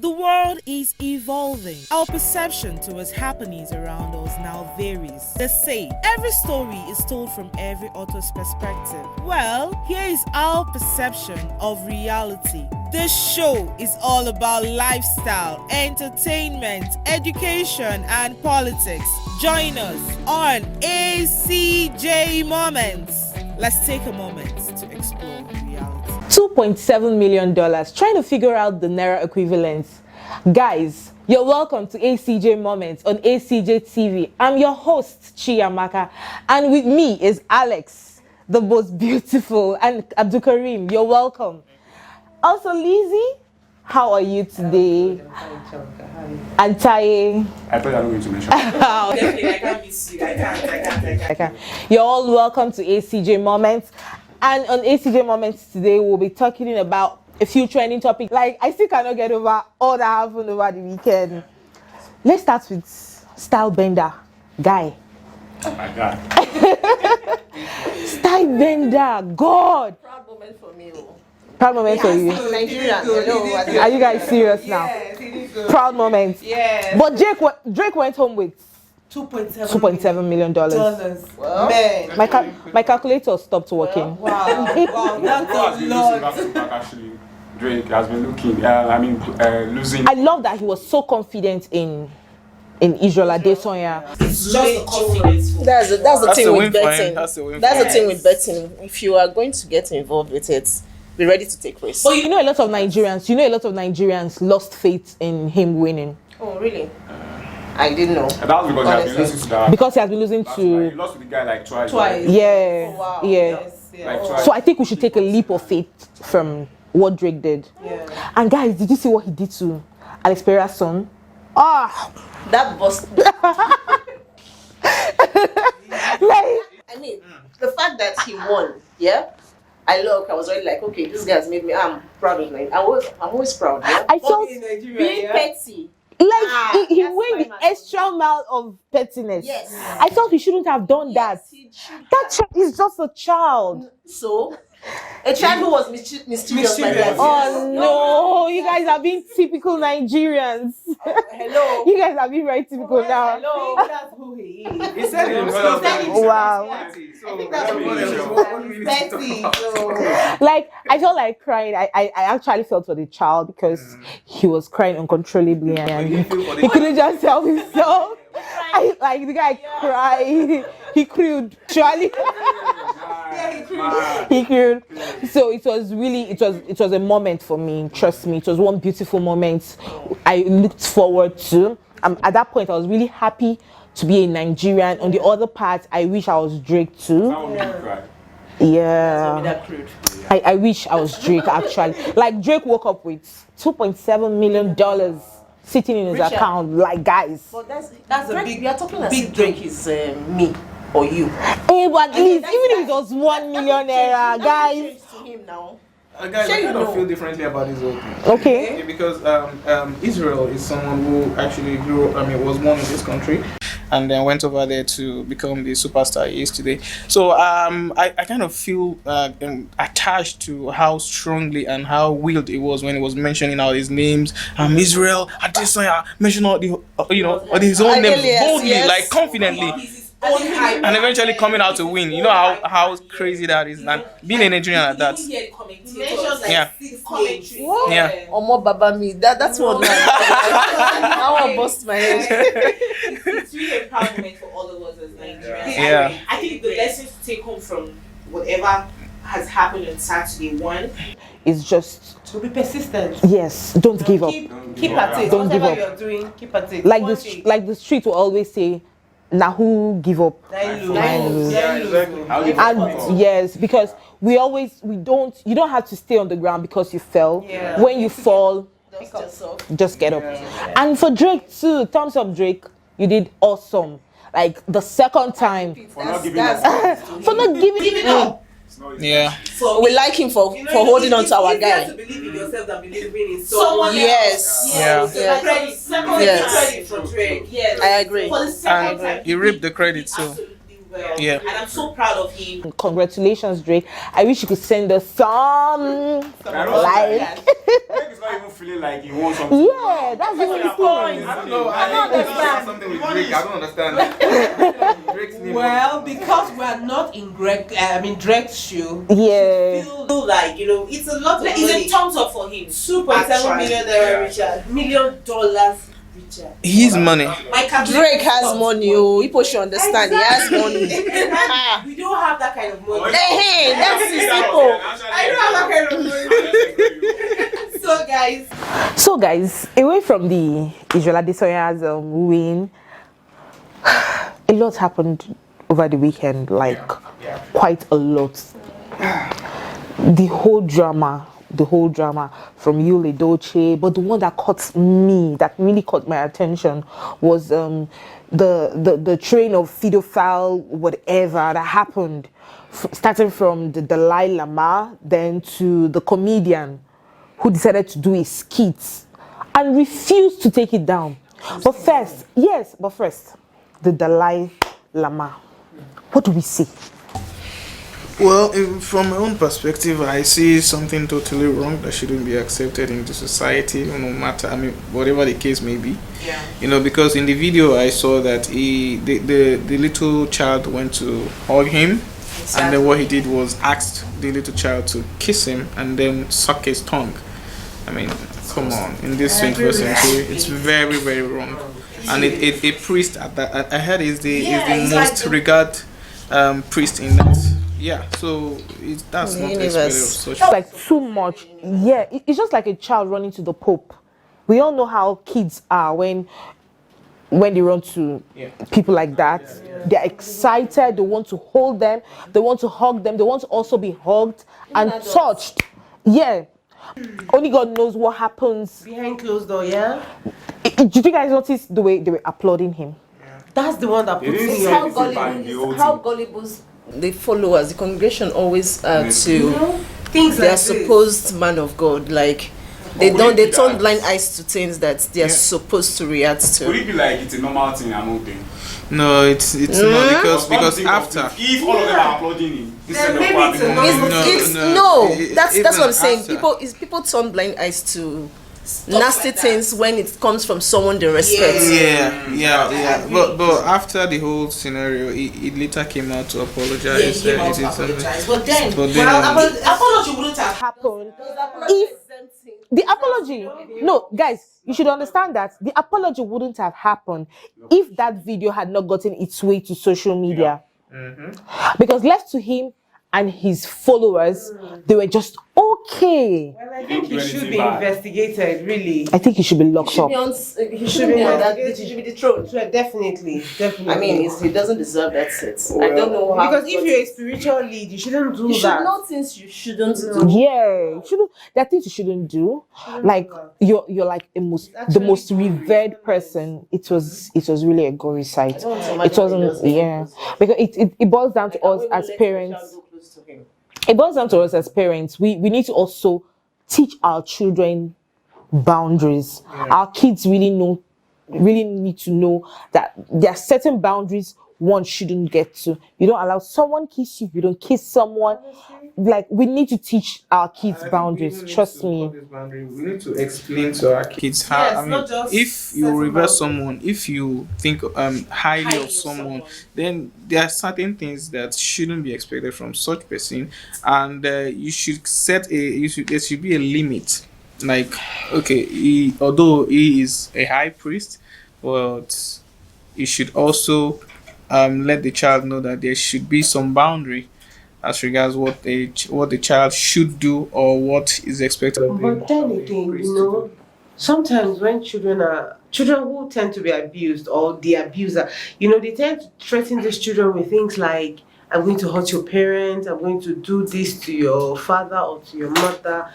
The world is evolving. Our perception towards happenings around us now varies. They say every story is told from every author's perspective. Well, here is our perception of reality. This show is all about lifestyle, entertainment, education, and politics. Join us on Acj Moments. Let's take a moment to explore reality. $2.7 million, trying to figure out the Naira equivalent. Guys, you're welcome to Acj Moments on Acj TV. I'm your host, Chiamaka, and with me is Alex, the most beautiful, and Abdul Karim. You're welcome. Also, Lizzie, how are you today? And Taye. I thought you were going to mention. Definitely, I can't miss you. I can't. You're all welcome to Acj Moments. And on Acj Moments today, we'll be talking about a few trending topics. Like, I still cannot get over all that happened over the weekend. Let's start with Style Bender. Guy. Oh my God. Style Bender. God. Proud moment for me. Proud moment for you. Nigerian. Are you guys serious now? Yes, Proud moment. yes. But Drake went home with $2.7 million. Well, man. My calculator stopped working. Wow, that's a lot. Actually, Drake has been looking. Losing. I love that he was so confident in Israel Adesanya. It's just the confidence. That's the thing with betting. That's the win. That's the thing with betting. If you are going to get involved with it, be ready to take risks. But you know a lot of Nigerians lost faith in him winning. Oh, really? I didn't know. And that was because he has been losing to that. Because he has been losing He to... lost to the guy like twice. Yeah. Oh, wow. Yeah. Yes, yeah. Like twice. So I think we should take a leap of faith from what Drake did. Yeah. And guys, did you see what he did to Alex Pereira's son? That bust. Like, I mean, the fact that he won, yeah? I was already like, okay, this guy has made me, I'm proud of him. I'm always proud, yeah? I felt Being petty. like he that's went the my extra mile of pettiness. Yes. I thought he shouldn't have done Yes, that. he should That child is just a child. So, a child who was mischievous like that. Oh no, you guys are being typical Nigerians. Hello. You guys are being very typical now. Hello. That's who he is. He said it himself. Wow. I think that's who he is. Petty. So, Like, I felt like crying. I actually felt for the child because he was crying uncontrollably and he couldn't just help himself. Like the guy cried. He cried. Actually. He cried. So it was a moment for me. Trust me, it was one beautiful moment I looked forward to. At that point, I was really happy to be a Nigerian. On the other part, I wish I was Drake too. Yeah. I wish I was Drake actually. Like, Drake woke up with $2.7 million sitting in his account. Like, guys. but that's a big. We are talking as if Drake is me or you. Hey, but at least, even if it was $1 million, guys. To him now. Guys, Sure I you kind of know. feel differently about this whole thing. Okay. Because Israel is someone who actually was born in this country and then went over there to become the superstar he is today. So I kind of feel attached to how strongly and how willed it was when he was mentioning all his names. Israel, Adesanya, mentioning all his own names boldly, yes. like confidently. And eventually coming out to win. You know how crazy that is. And being a Nigerian at that. Yeah. Yeah. Omo Baba me. That's what I want to bust my head. It's really a proud moment for all of us as Nigerians. Yeah. I think the lessons to take home from whatever has happened on Saturday, one, It's just, to be persistent. yes, don't give up. Keep at it. Don't give Whatever up. you're doing, keep at it. Like One the day, like the street will always say, "Nah, who give up?" nine lose. Nine lose. Yeah, exactly. And yes, because you don't have to stay on the ground because you fell. Yeah. When you fall, Dust yourself. just get up. And for Drake too, thumbs up, Drake. You did awesome. Like the second time, For not giving up. for not giving up. Yeah. We like him for holding on to our guy. to believe in yourself than believing in Someone Yes. Yeah. Second Yes. credit for Drake. Yes. I agree. For the second time, And he reaped the credit too. absolutely well. Yeah. And I'm so proud of him. Congratulations, Drake. I wish you could send us some. I don't Like, Drake is not even feeling like he wants something. yeah, that's even the point. I don't know. I don't think understand. something with Drake. I don't understand. Drake's name. Well, because we're not in Drake's shoe. Yeah. Feel like, you know, it's a lot of It's money. a thumbs up for him. $2.7 million Richard. $1 million Richard. His money. My calculator Drake has stops. money. Oh, people should understand. He has money. Ah. We don't have that kind of money. Hey, that's his people. I don't have that kind of money. So guys, Away from the Israel Adesanya's win, a lot happened over the weekend, like quite a lot. The whole drama from Yul Edochie, but the one that that really caught my attention was the train of pedophile whatever that happened, starting from the Dalai Lama, then to the comedian who decided to do a skit and refused to take it down. But first, the Dalai Lama. What do we see? Well, from my own perspective, I see something totally wrong that shouldn't be accepted in the society, no matter, whatever the case may be. yeah. You know, because in the video I saw that the little child went to hug him, and then what he did was asked the little child to kiss him and then suck his tongue. Come on, in this 21st century, it's very, very wrong. And a priest at that, I heard is the most regarded priest in that. Yeah, so that's not expected of such. It's like too much. Yeah, it's just like a child running to the Pope. We all know how kids are when they run to people like that. They're excited, they want to hold them, they want to hug them, they want to also be hugged and touched. Yeah. Only God knows what happens. Behind closed door, yeah? Did you guys notice the way they were applauding him? That's the one that puts didn't me say on. How gullible the followers, the congregation always are to Things their like supposed man of God. Like they turn blind eyes to things that they are supposed to react to. Would it be like it's a normal thing among them? No, it's not because after. If all of them are applauding him, this is maybe not it's a probably That's what I'm saying. After. People turn blind eyes to nasty things when it comes from someone they respect. Yeah. But after the whole scenario, it later came out to apologize. Yeah, he came out to apologize. But then, apology wouldn't have Happened. If the apology, no, guys, you should understand that the apology wouldn't have happened if that video had not gotten its way to social media. Because left to him and his followers, they were just okay. Well, I think he should be investigated, really. I think he should be locked up. He should be on that. He should be dethroned. Definitely. I mean, he doesn't deserve that seat. I don't know how. Because if you're a spiritual lead, you shouldn't do you should that. know things you shouldn't do. Yeah, there are things you shouldn't do. Like you're like the most revered person. It was really a gory sight. It wasn't, yeah, because it boils down to us as parents. It boils down to us as parents. We need to also teach our children boundaries. Our kids really need to know that there are certain boundaries one shouldn't get to. You don't allow someone kiss you. You don't kiss someone. Like, we need to teach our kids boundaries. Trust me. We need to explain to our kids how. Yes, not just if you reverse someone, if you think highly of someone, then there are certain things that shouldn't be expected from such person, and you should set there should be a limit. Like, okay, although he is a high priest, but you should also let the child know that there should be some boundary as regards what the child should do or what is expected of them. But then again, sometimes when children who tend to be abused or the abuser, they tend to threaten these children with things like, I'm going to hurt your parents, I'm going to do this to your father or to your mother.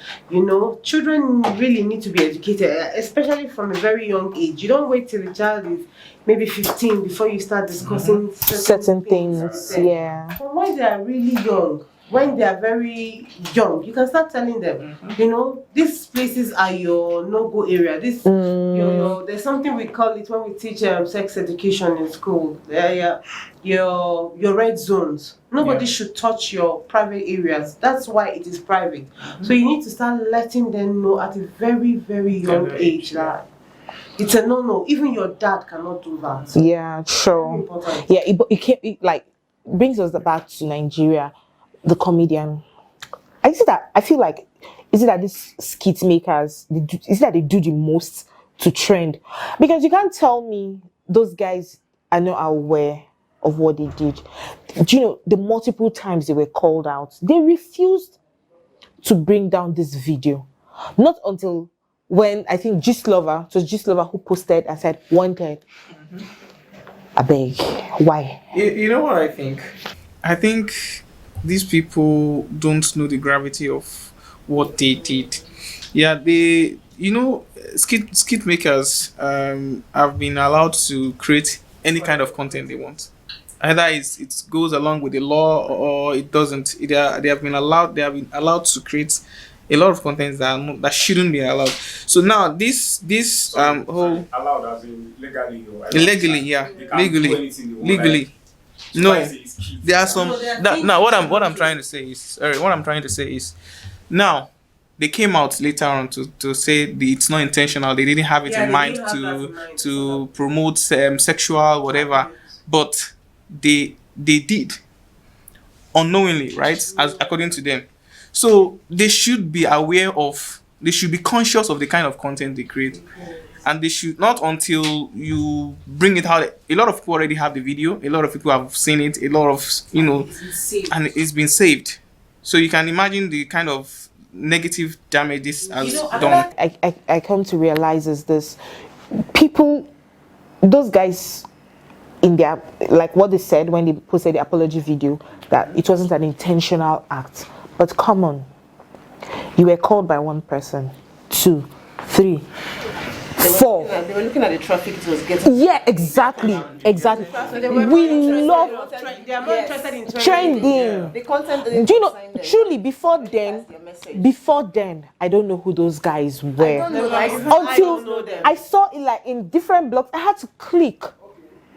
Children really need to be educated, especially from a very young age. You don't wait till the child is maybe 15 before you start discussing Certain things, yeah. From when they are really young, when they are very young, you can start telling them, you know, these places are your no-go area. This, there's something we call it when we teach sex education in school. Your red zones. Nobody should touch your private areas. That's why it is private. So you need to start letting them know at a very, very young age that it's a no-no. Even your dad cannot do that. Yeah, sure. Yeah, it like brings us back to Nigeria. The comedian. I feel like is it that these skit makers is it that they do the most to trend? Because you can't tell me those guys are not aware of what they did. Do you know the multiple times they were called out? They refused to bring down this video. Not until when I think it was Gistlover who posted and said wanted. I beg. Why? You know what I think? I think these people don't know the gravity of what they did. Yeah, skit makers have been allowed to create any kind of content they want. Either it goes along with the law or it doesn't. They have been allowed to create a lot of content that shouldn't be allowed. So now this whole allowed as in legally or illegally, yeah, they can't do anything they want, legally. like, No, why is it kids? there are some. Now, what I'm trying to say is, now they came out later on to say it's not intentional. They didn't have it in mind to promote sexual whatever, but they did unknowingly, right? As according to them. So they should be they should be conscious of the kind of content they create. And they should not until you bring it out. A lot of people already have the video. A lot of people have seen it. A lot of, and it's been saved. So you can imagine the kind of negative damage this has done. I come to realize is this. People, those guys in their, like what they said when they posted the apology video, that it wasn't an intentional act. But come on, you were called by one person, 2, 3, 4. They were looking at the traffic it was getting. Yeah, exactly. We love They are more interested in trending. The content. Do you know, truly, before then, I don't know who those guys were. Until I saw it like in different blogs, I had to click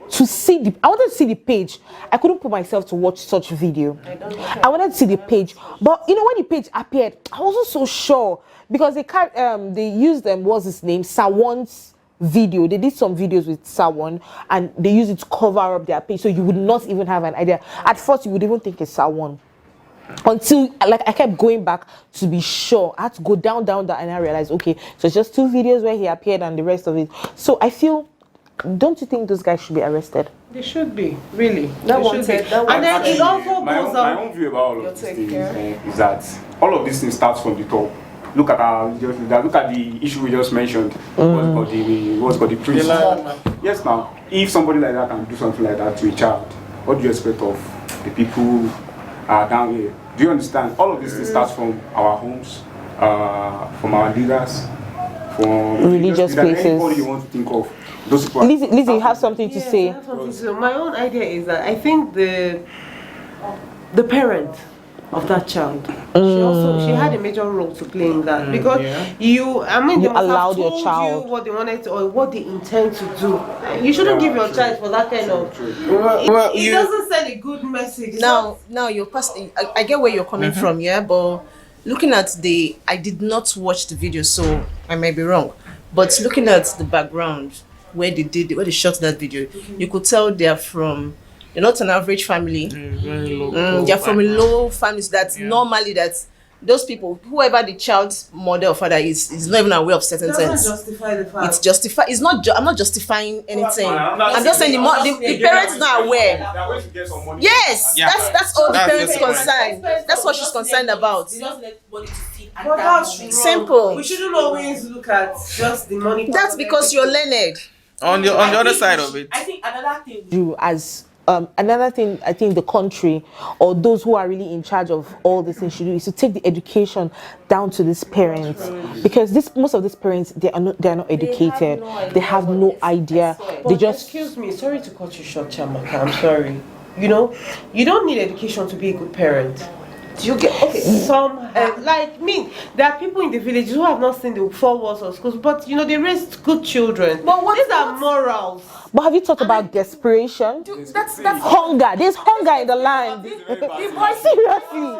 to see I wanted to see the page. I couldn't put myself to watch such video. I wanted to see the page, but when the page appeared, I wasn't so sure because they used what's his name, Sawan's video. They did some videos with Sawan and they used it to cover up their page, so you would not even have an idea. At first, you would even think it's Sawan. Until I kept going back to be sure. I had to go down, and I realized, okay, so it's just 2 videos where he appeared and the rest of it. So I feel. Don't you think those guys should be arrested? They should be, really. And then it also my own view about all of these things is that all of this thing starts from the top. Look at the issue we just mentioned. What's called the priest. Yes, now, if somebody like that can do something like that to a child, what do you expect of the people who are down here? Do you understand? All of this thing starts from our homes, from our leaders, from religious places. Anybody you want to think of. Lizzie, you have something to say. I have something to say. My own idea is that I think the parent of that child, she had a major role to play in that because you allowed your child what they wanted to, or what they intend to do. You shouldn't give your child for that kind of. It doesn't send a good message. Now you're passing. I get where you're coming from, but looking at I did not watch the video, so I might be wrong. But looking at the background where they shot that video, you could tell they're not an average family. They're from a low families that normally those people, whoever the child's mother or father is not even aware of certain things. Doesn't justify the fact. It's justified. It's not. I'm not justifying anything. I'm just saying the parents not aware. Yes, that's all the parents concerned. That's what she's concerned about. But that's simple. We shouldn't always look at just the money. That's because you're learned. On the other side of it, I think another thing I think the country or those who are really in charge of all this things should do is to take the education down to these parents, because most of these parents they are not educated. They have no idea. They just excuse me, sorry to cut you short, Chamaka. I'm sorry. You don't need education to be a good parent. Do you get okay? Some like me, there are people in the village who have not seen the 4 walls of schools, but you know they raised good children. But what- These are morals. But have you thought about desperation? That's Hunger. There's hunger in the land. the boy Seriously.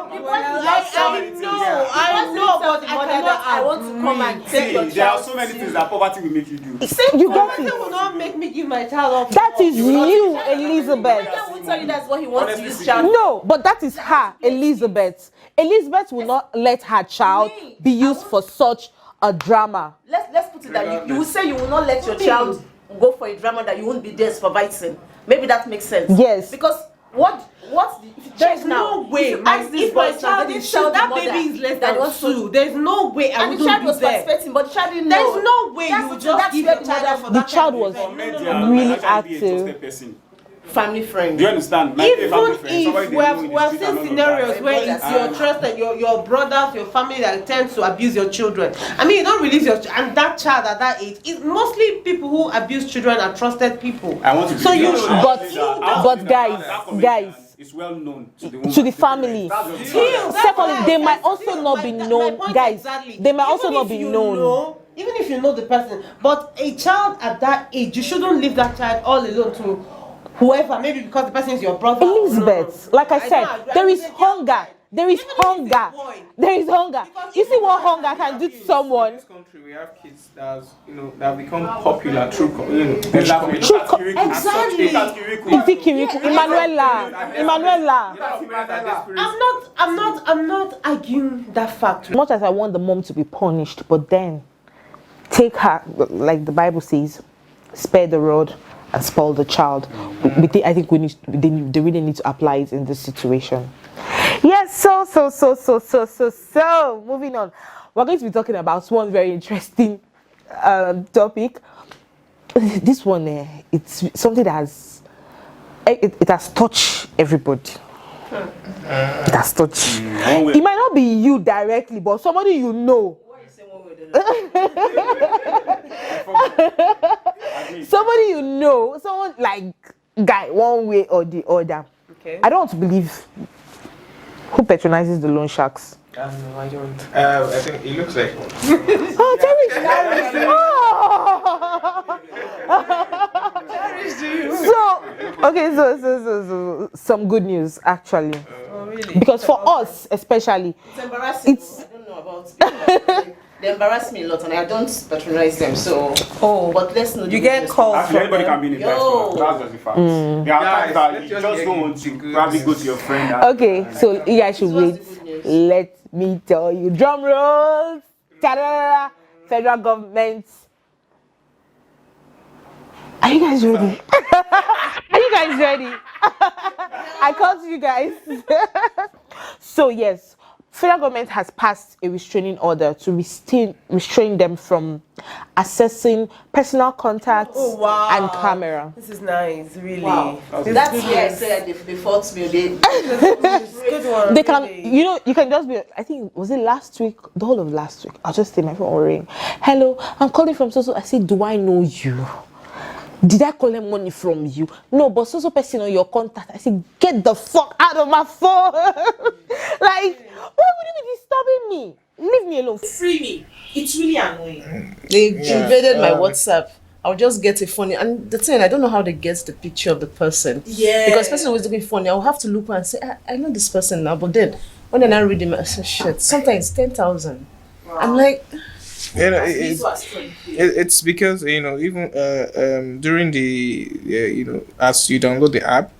I know, but I cannot. I want to come and take your See, there are child. so many things that poverty will make you do. You got It it. will not make me give my child up. That is you, I Elizabeth. will tell you that's what he wants Honestly to use speaking. child. No, but that is her, Elizabeth. Elizabeth will not let her child be used for such a drama. Let's put it that you will say you will not let your child go for a drama that you won't be there supervising. Maybe that makes sense. Yes. Because if you There's check now, no way. if you ask this If my boy child they is didn't tell that the baby mother is less that than he wants 2, there's no way I and the wouldn't child be was there. participating, but the child didn't know. There's no way That's you would the- just that's give where your the child mother- up for The that child kind of was event. really Actually be a active. trusted person. family friend. Do you understand? Might be a family Even friend, somebody if they we know have in the we have street and seen all of scenarios that. where it's your trusted, your brothers, your family that tends to abuse your children. I mean, you don't release your and that child at that age. It's mostly people who abuse children are trusted people. I want to So believe you that. should- I want But- to believe that. but That guys, comedian is well known to the woman. To the family. That's just Still, it. that's Secondly, why they I might said also still, not be my known, point guys. exactly. They might Even also not if be you known. know- even if you know the person, but a child at that age, you shouldn't leave that child all alone to whoever. Maybe because the person is your brother. Elizabeth, No. like I said, don't agree. there is It's a girl hunger. child. There is Even if it's a hunger. boy. There is hunger. Because You if see you what want hunger can do to someone. In this country, we have kids that have become popular through Exactly. True Look at Kirikou. Exactly. Look at Kirikou. Vicky Kirikou, Emmanuela. I'm not arguing that fact. Much as I want the mom to be punished, but then take her, like the Bible says, spare the rod and spoil the child. I think they really need to apply it in this situation. Yes, so moving on. We're going to be talking about one very interesting topic. This one, it's something that it has touched everybody. It has touched. It might not be you directly, but somebody you know. Somebody you know, someone like guy, one way or the other. Okay. I don't want to believe who patronizes the loan sharks. No, I don't. I think it looks like one. Oh, Terry! So some good news actually. Oh, really? Because for us especially, It's embarrassing. It's- I don't know about people. They embarrass me a lot and I don't patronize them. So but let's know. You get calls Actually, from anybody them. can be in the Yo. best. That's just the fact. There are times Guys, that let's you just just get don't want the to good probably go news. to your friend. and- okay, so you guys should What's wait. the good news? Let me tell you. Drum rolls. Ta-da-da-da. Federal government. Are you guys ready? Are you guys ready? I called you guys. So yes, federal government has passed a restraining order to restrain them from accessing personal contacts Oh, wow. and camera. This is nice, really. Wow. This That's is where I good said they fought me. They Good one. They can, really. you can just be, I think, was it last week, the whole of last week, I'll just say my phone will ring. Hello, I'm calling from so. I said, do I know you? Did I collect money from you? No, but so person on your contact. I said, get the fuck out of my phone. Like, why would you be disturbing me? Leave me alone. Free me. It's really annoying. They invaded my WhatsApp. I'll just get a funny, and the thing I don't know how they get the picture of the person. Yeah. Because the person always looking funny. I'll have to look and say, I know this person now, but then when I read him, I say, shit. Sometimes 10,000. I'm like, You know, it's because even during the as you download the app,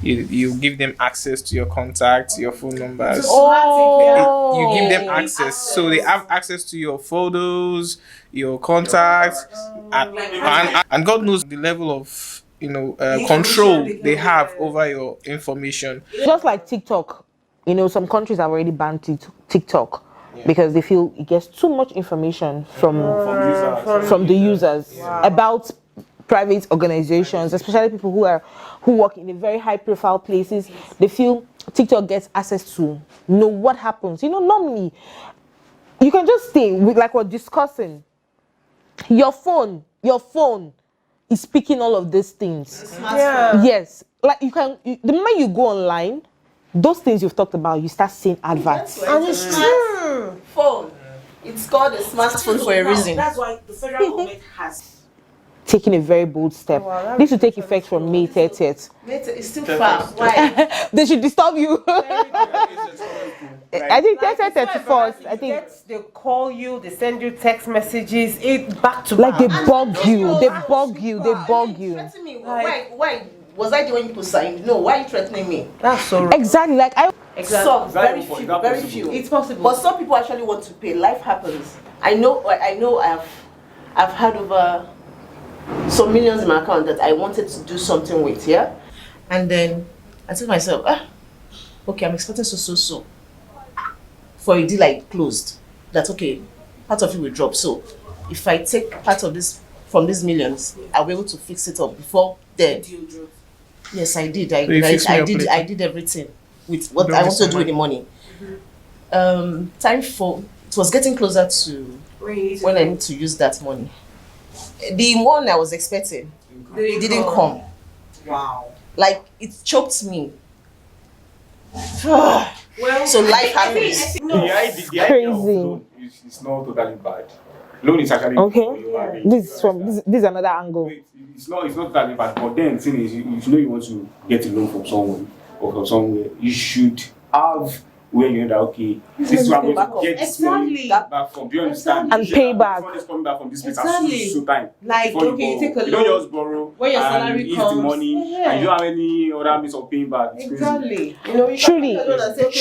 you give them access to your contacts, your phone numbers. You give them access, so they have access to your photos, your contacts, and God knows the level of control they have over your information. Just like TikTok, some countries have already banned TikTok because they feel it gets too much information from the users about private organizations, especially people who work in a very high profile places. They feel TikTok gets access to know what happens. Normally you can just stay with, like we're discussing, your phone is speaking all of these things. Yeah. Yes, like the moment you go online, those things you've talked about, you start seeing adverts. And it's true. Phone. It's called a smartphone for a reason. That's why the federal government has Taking a very bold step. wow, This will take effect from May 30th. It's still far. Why? They should disturb you. I think 30th, 31st. I think. They call you, they send you text messages, it back to Like they back. bug you. They bug you. They bug you. Threaten me. Why? Was I the one you signed? No. Why are you threatening me? That's so wrong. Exactly. Like I. Some, very Is that few, possible? very few. It's possible. But some people actually want to pay. Life happens. I know. I've had over some millions in my account that I wanted to do something with. Yeah, and then I told myself, okay, I'm expecting so for a deal I closed. That okay, part of it will drop. So if I take part of this from these millions, I'll be able to fix it up before then. Yes, I did. I did everything with what I want to do with the money. Time for it was getting closer to when I need to use that money. The one I was expecting, it didn't come. Wow. Like it choked me. Well, So life happens. The idea of Crazy. loan is not totally bad. Loan is actually Okay. This is from this is another angle. It's not totally bad. But then, thing is, if you know you want to get a loan from someone or from somewhere, you should have where you know that okay, this is where I'm going to get this money back from. Do you understand? And pay back. This money is coming back from this place Exactly. at so time. Like, Before okay, you borrow. take a You don't loan. just borrow When your and salary use comes. the money Yeah. and you don't have any other means of paying back. It's crazy. Exactly. You know, you Truly.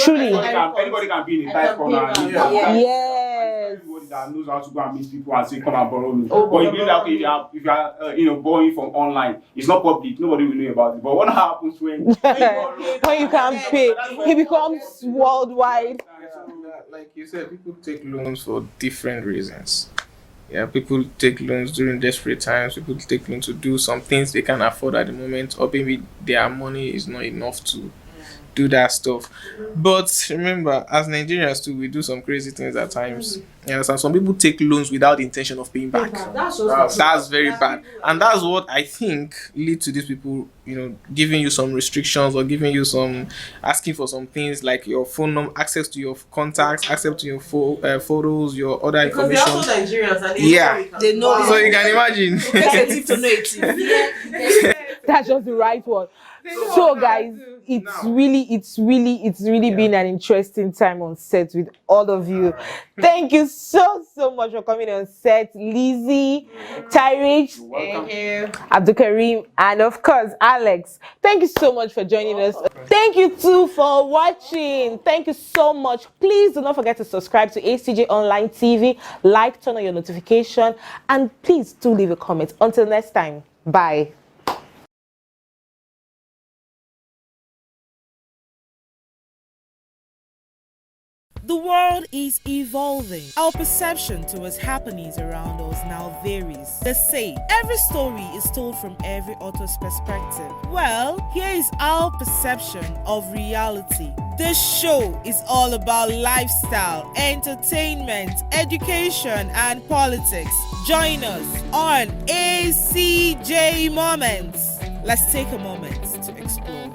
Truly. Anybody can be in a tight corner and pay you back. can- Yes. Everybody that knows how to go and meet people and say, come and borrow me. Oh, But you believe that okay, if you are borrowing from online, it's not public, nobody will know about it. But what happens when When you can't pay, he becomes worldwide. Like you said, people take loans for different reasons. Yeah, people take loans during desperate times. People take loans to do some things they can't afford at the moment, or maybe their money is not enough to do that stuff. But remember, as Nigerians too, we do some crazy things at times. You understand? Some people take loans without the intention of paying back. That's very bad, and that's what I think lead to these people, giving you some restrictions or giving you some, asking for some things like your phone number, access to your contacts, access to your photos, your other because information. they're also Nigerians and Yeah. They know. So you can imagine. Sensitive to know it. That's just the right word. So guys, it's really been an interesting time on set with all of you. Thank you so much for coming on set, Lizzie, Tyrich, Abdulkareem, and of course Alex. Thank you so much for joining us. Thank you too for watching. Thank you so much. Please do not forget to subscribe to ACJ Online TV, like, turn on your notification, and please do leave a comment. Until next time, bye. The world is evolving. Our perception towards happenings around us now varies. They say every story is told from every author's perspective. Well, here is our perception of reality. This show is all about lifestyle, entertainment, education, and politics. Join us on ACJ Moments. Let's take a moment to explore.